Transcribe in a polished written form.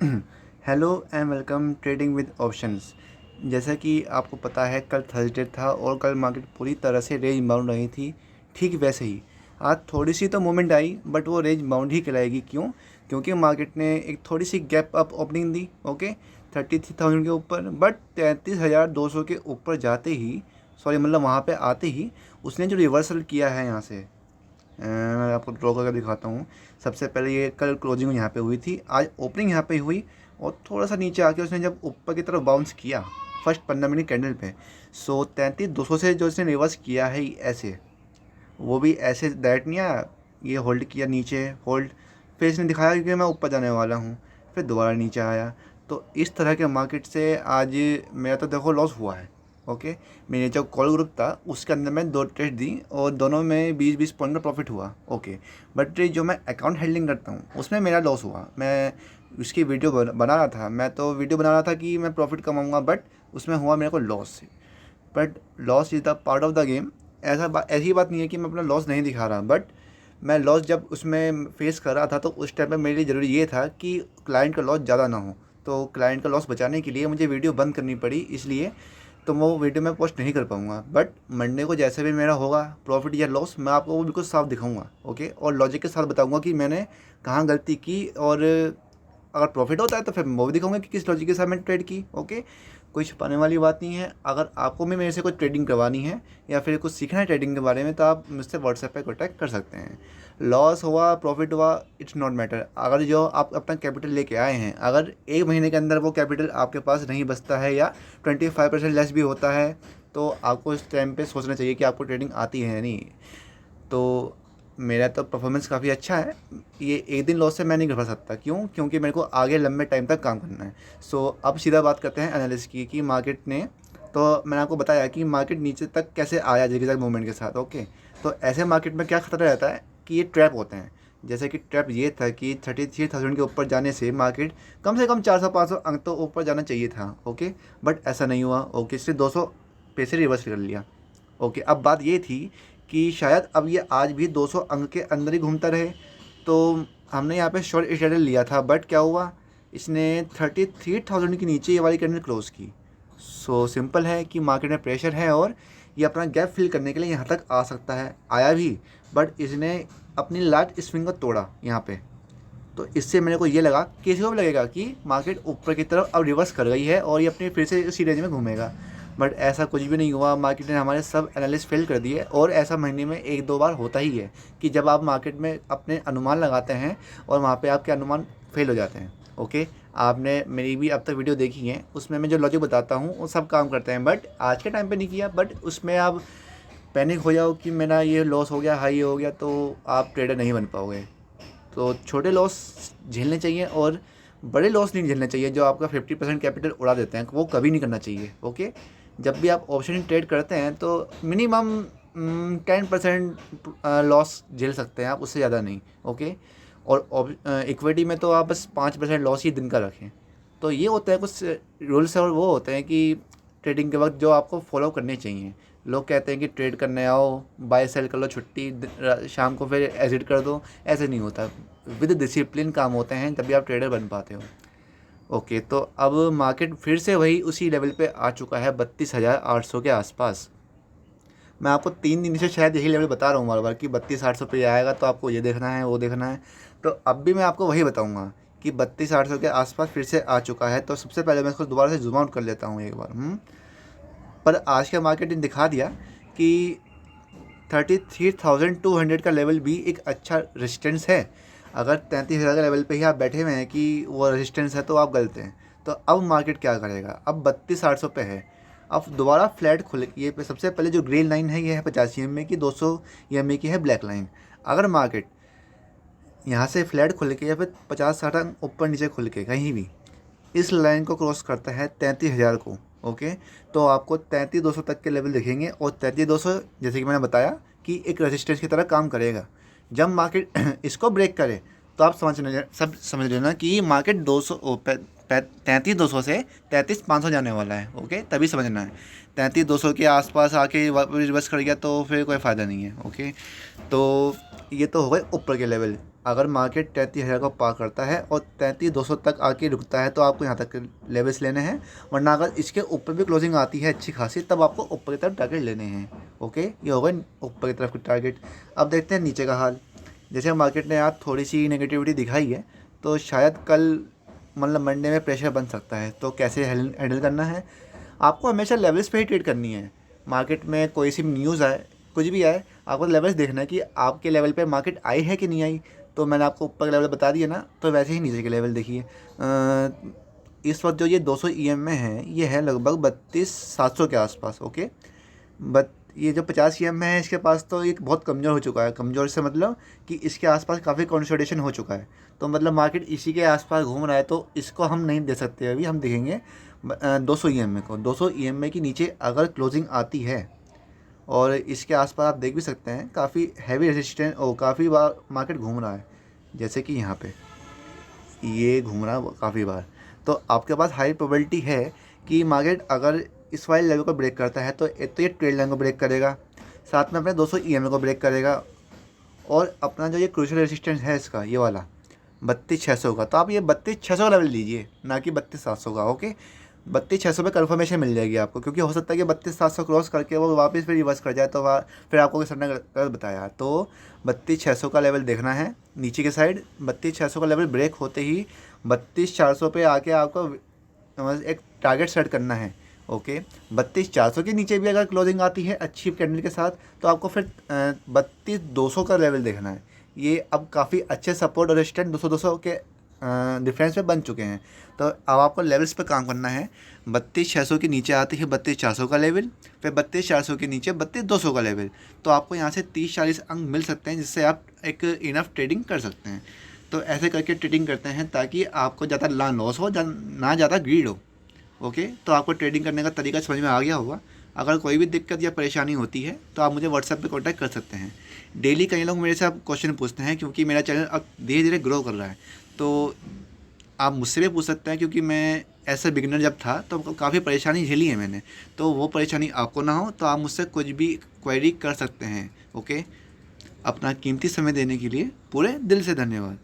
Hello and welcome trading with options. जैसा कि आपको पता है कल थर्सडे था और कल मार्केट पूरी तरह से रेंज बाउंड रही थी। ठीक वैसे ही आज थोड़ी सी तो मूवमेंट आई बट वो रेंज बाउंड ही कहलाएगी। क्यों? क्योंकि मार्केट ने एक थोड़ी सी गैप अप ओपनिंग दी। ओके, 33,000 के ऊपर, बट 33,200 के ऊपर जाते ही, सॉरी मतलब वहाँ पे आते ही उसने जो रिवर्सल किया है यहाँ से, मैं आपको ड्रॉ करके दिखाता हूँ। सबसे पहले ये कल क्लोजिंग यहाँ पे हुई थी, आज ओपनिंग यहाँ पे हुई और थोड़ा सा नीचे आके उसने जब ऊपर की तरफ बाउंस किया फर्स्ट 15 मिनट कैंडल पे, 33,200 से जो इसने रिवर्स किया है ऐसे, वो भी ऐसे डायरेक्ट नहीं आया। ये होल्ड किया नीचे, होल्ड, फिर इसने दिखाया कि मैं ऊपर जाने वाला हूँ, फिर दोबारा नीचे आया। तो इस तरह के मार्केट से आज मेरा तो देखो लॉस हुआ है। ओके, मेरे जो कॉल ग्रुप था उसके अंदर मैं 2 ट्रेड दी और दोनों में 20-20 पॉइंट का प्रॉफिट हुआ। ओके, बट जो मैं अकाउंट हैंडलिंग करता हूँ उसमें मेरा लॉस हुआ। मैं उसकी वीडियो बना रहा था, मैं तो वीडियो बना रहा था कि मैं प्रॉफिट कमाऊँगा, बट उसमें हुआ मेरे को loss. But loss is the part of the game. ऐसी बात नहीं है कि मैं अपना लॉस नहीं दिखा रहा, बट मैं लॉस जब उसमें फेस कर रहा था तो उस टाइम पे मेरे लिए ज़रूरी ये था कि क्लाइंट का लॉस ज़्यादा ना हो। तो क्लाइंट का लॉस बचाने के लिए मुझे वीडियो बंद करनी पड़ी, इसलिए तो वो वीडियो मैं पोस्ट नहीं कर पाऊँगा। बट मंडे को जैसे भी मेरा होगा प्रॉफिट या लॉस, मैं आपको वो बिल्कुल साफ दिखाऊंगा। ओके, और लॉजिक के साथ बताऊंगा कि मैंने कहाँ गलती की, और अगर प्रॉफिट होता है तो फिर मैं वो भी दिखाऊंगा कि किस लॉजिक के साथ मैंने ट्रेड की। ओके, कोई छुपाने वाली बात नहीं है। अगर आपको भी मेरे से कोई ट्रेडिंग करवानी है या फिर कुछ सीखना है ट्रेडिंग के बारे में तो आप मुझसे व्हाट्सएप पे कॉन्टैक्ट कर सकते हैं। लॉस हुआ प्रॉफिट हुआ, इट्स नॉट मैटर। अगर जो आप अपना कैपिटल लेके आए हैं, अगर 1 महीने के अंदर वो कैपिटल आपके पास नहीं बचता है या 25% लेस भी होता है, तो आपको इस टाइम पे सोचना चाहिए कि आपको ट्रेडिंग आती है या नहीं। तो मेरा तो परफॉर्मेंस काफ़ी अच्छा है। ये एक दिन लॉस से मैं नहीं घबरा सकता। क्यों? क्योंकि मेरे को आगे लंबे टाइम तक काम करना है। सो अब सीधा बात करते हैं एनालिसिस की कि मार्केट ने, तो मैंने आपको बताया कि मार्केट नीचे तक कैसे आया जिगजैग मूवमेंट के साथ। ओके, तो ऐसे मार्केट में क्या खतरा रहता है कि ये ट्रैप होते हैं। जैसे कि ट्रैप ये था कि 33,000 के ऊपर जाने से कम 400-500 अंक तो ऊपर जाना चाहिए था। ओके, बट ऐसा नहीं हुआ। ओके, सिर्फ 200 पैसे रिवर्स कर लिया। ओके, अब बात ये थी कि शायद अब ये आज भी 200 अंक के अंदर ही घूमता रहे, तो हमने यहाँ पे शॉर्ट स्ट्रेटजी लिया था। बट क्या हुआ, इसने 33,000 के नीचे ये वाली कैंडल क्लोज की। सो सिंपल है कि मार्केट में प्रेशर है और ये अपना गैप फिल करने के लिए यहाँ तक आ सकता है, आया भी। बट इसने अपनी लास्ट स्विंग को तोड़ा यहाँ पे। तो इससे मेरे को ये लगा, किसी को भी लगेगा कि मार्केट ऊपर की तरफ अब रिवर्स कर गई है और ये अपनी फिर से इसी रेंज में घूमेगा। बट ऐसा कुछ भी नहीं हुआ। मार्केट ने हमारे सब एनालिस्ट फेल कर दिए, और ऐसा महीने में 1-2 बार होता ही है कि जब आप मार्केट में अपने अनुमान लगाते हैं और वहाँ पे आपके अनुमान फेल हो जाते हैं। ओके, आपने मेरी भी अब तक वीडियो देखी है, उसमें मैं जो लॉजिक बताता हूँ वो सब काम करते हैं, बट आज के टाइम पे नहीं किया। बट उसमें आप पैनिक हो जाओ कि मेरा ये लॉस हो गया, हाई हो गया, तो आप ट्रेडर नहीं बन पाओगे। तो छोटे लॉस झेलने चाहिए और बड़े लॉस नहीं झेलने चाहिए जो आपका 50% कैपिटल उड़ा देते हैं, वो कभी नहीं करना चाहिए। ओके, जब भी आप ऑप्शन ट्रेड करते हैं तो मिनिमम 10% लॉस झेल सकते हैं आप, उससे ज़्यादा नहीं। ओके, और इक्विटी में तो आप बस 5% लॉस ही दिन का रखें। तो ये होता है कुछ रूल्स, और वो होते हैं कि ट्रेडिंग के वक्त जो आपको फॉलो करने चाहिए। लोग कहते हैं कि ट्रेड करने आओ, बाय सेल कर लो, छुट्टी शाम को फिर एग्जिट कर दो। ऐसे नहीं होता, विद डिसिप्लिन काम होते हैं तभी आप ट्रेडर बन पाते हो। ओके, तो अब मार्केट फिर से वही उसी लेवल पे आ चुका है 32,800 के आसपास। मैं आपको 3 दिन से शायद यही लेवल बता रहा हूँ बार बार कि 32,800 पे आएगा तो आपको ये देखना है, वो देखना है। तो अब भी मैं आपको वही बताऊँगा कि 32,800 के आसपास फिर से आ चुका है। तो सबसे पहले मैं इसको दोबारा से जूम आउट कर लेता हूँ एक बार। पर आज का मार्केट ने दिखा दिया कि 33,200 का लेवल भी एक अच्छा रेजिस्टेंस है। अगर 33,000 के लेवल पे ही आप बैठे हुए हैं कि वो रेजिस्टेंस है तो आप गलत हैं। तो अब मार्केट क्या करेगा, अब 32,800 पे है। अब दोबारा फ्लैट खुल, ये पे सबसे पहले जो ग्रीन लाइन है ये है 85 EMA की, 200 EMA की है ब्लैक लाइन। अगर मार्केट यहाँ से फ्लैट खुल के या फिर 50-60 अंक ऊपर नीचे खुल के कहीं भी इस लाइन को क्रॉस करता है 33,000 को, ओके, तो आपको 33,200 तक के लेवल दिखेंगे। और 33,200 जैसे कि मैंने बताया कि एक रेजिस्टेंस की तरह काम करेगा। जब मार्केट इसको ब्रेक करे तो आप समझ लेना कि मार्केट 33,200 से 33,500 जाने वाला है। ओके, तभी समझना है। 33,200 के आसपास आके वापस रिवर्स कर गया तो फिर कोई फ़ायदा नहीं है। ओके, तो ये तो हो गए ऊपर के लेवल। अगर मार्केट 33,000 को पार करता है और 33,200 तक आके रुकता है तो आपको यहाँ तक लेवल्स लेने हैं, वरना अगर इसके ऊपर भी क्लोजिंग आती है अच्छी खासी तब आपको ऊपर की तरफ टारगेट लेने हैं। ओके, ये हो गए ऊपर की तरफ के टारगेट। अब देखते हैं नीचे का हाल। जैसे मार्केट ने आज थोड़ी सी नेगेटिविटी दिखाई है तो शायद कल मतलब मंडे में प्रेशर बन सकता है, तो कैसे हैंडल करना है, आपको हमेशा लेवल्स पे ही ट्रेड करनी है। मार्केट में कोई सी न्यूज़ आए, कुछ भी आए, आपको लेवल्स देखना है कि आपके लेवल पे मार्केट आई है कि नहीं आई। तो मैंने आपको ऊपर के लेवल बता दिया ना, तो वैसे ही नीचे के लेवल देखिए। इस वक्त जो ये 200 EM में है, ये है लगभग 32,700 के आसपास। ओके, बट ये जो 50 EM में है इसके पास तो एक बहुत कमज़ोर हो चुका है। कमज़ोर से मतलब कि इसके आसपास काफ़ी कंसोलिडेशन हो चुका है, तो मतलब मार्केट इसी के आसपास घूम रहा है, तो इसको हम नहीं दे सकते। अभी हम देखेंगे 200 EM को। 200 EM के नीचे अगर क्लोजिंग आती है और इसके आसपास आप देख भी सकते हैं काफ़ी हैवी रेजिस्टेंस और काफ़ी बार मार्केट घूम रहा है, जैसे कि यहाँ पे ये घूम रहा है काफ़ी बार। तो आपके पास हाई प्रोबेबिलिटी है कि मार्केट अगर इस वाले लेवल को ब्रेक करता है तो एक तो ये ट्रेड लाइन को ब्रेक करेगा, साथ में अपने 200 EM को ब्रेक करेगा, और अपना जो ये क्रूशियल रेजिस्टेंस है इसका ये वाला 32,600 का, तो आप ये 32,600 लेवल लीजिए, ना कि 32,700 का। ओके, 32,600 पे कन्फर्मेशन मिल जाएगी आपको, क्योंकि हो सकता है कि 32,700 क्रॉस करके वो वापस फिर रिवर्स कर जाए, तो फिर आपको सर ने गलत बताया। तो 32,600 का लेवल देखना है नीचे के साइड। 32,600 का लेवल ब्रेक होते ही 32,400 पे आके आपको एक टारगेट सेट करना है। ओके, 32,400 के नीचे भी अगर क्लोजिंग आती है अच्छी कैंडल के साथ तो आपको फिर 32,200 का लेवल देखना है। ये अब काफ़ी अच्छे सपोर्ट और रेजिस्टेंस 200-200 के डिफरेंस में बन चुके हैं, तो अब आपको लेवल्स पे काम करना है। 32,600 के नीचे आती है 32,400 का लेवल, फिर 32,400 के नीचे 32,200 का लेवल, तो आपको यहाँ से 30-40 अंक मिल सकते हैं, जिससे आप एक इनफ ट्रेडिंग कर सकते हैं। तो ऐसे करके ट्रेडिंग करते हैं ताकि आपको ज़्यादा लॉस हो, ना ज़्यादा ग्रीड हो। ओके, तो आपको ट्रेडिंग करने का तरीका समझ में आ गया होगा। अगर कोई भी दिक्कत या परेशानी होती है तो आप मुझे व्हाट्सएप पे कांटेक्ट कर सकते हैं। डेली कई लोग मेरे से अब क्वेश्चन पूछते हैं, क्योंकि मेरा चैनल अब धीरे धीरे ग्रो कर रहा है, तो आप मुझसे भी पूछ सकते हैं, क्योंकि मैं ऐसा बिगिनर जब था तो काफ़ी परेशानी झेली है मैंने, तो वो परेशानी आपको ना हो तो आप मुझसे कुछ भी क्वेरी कर सकते हैं। ओके, अपना कीमती समय देने के लिए पूरे दिल से धन्यवाद।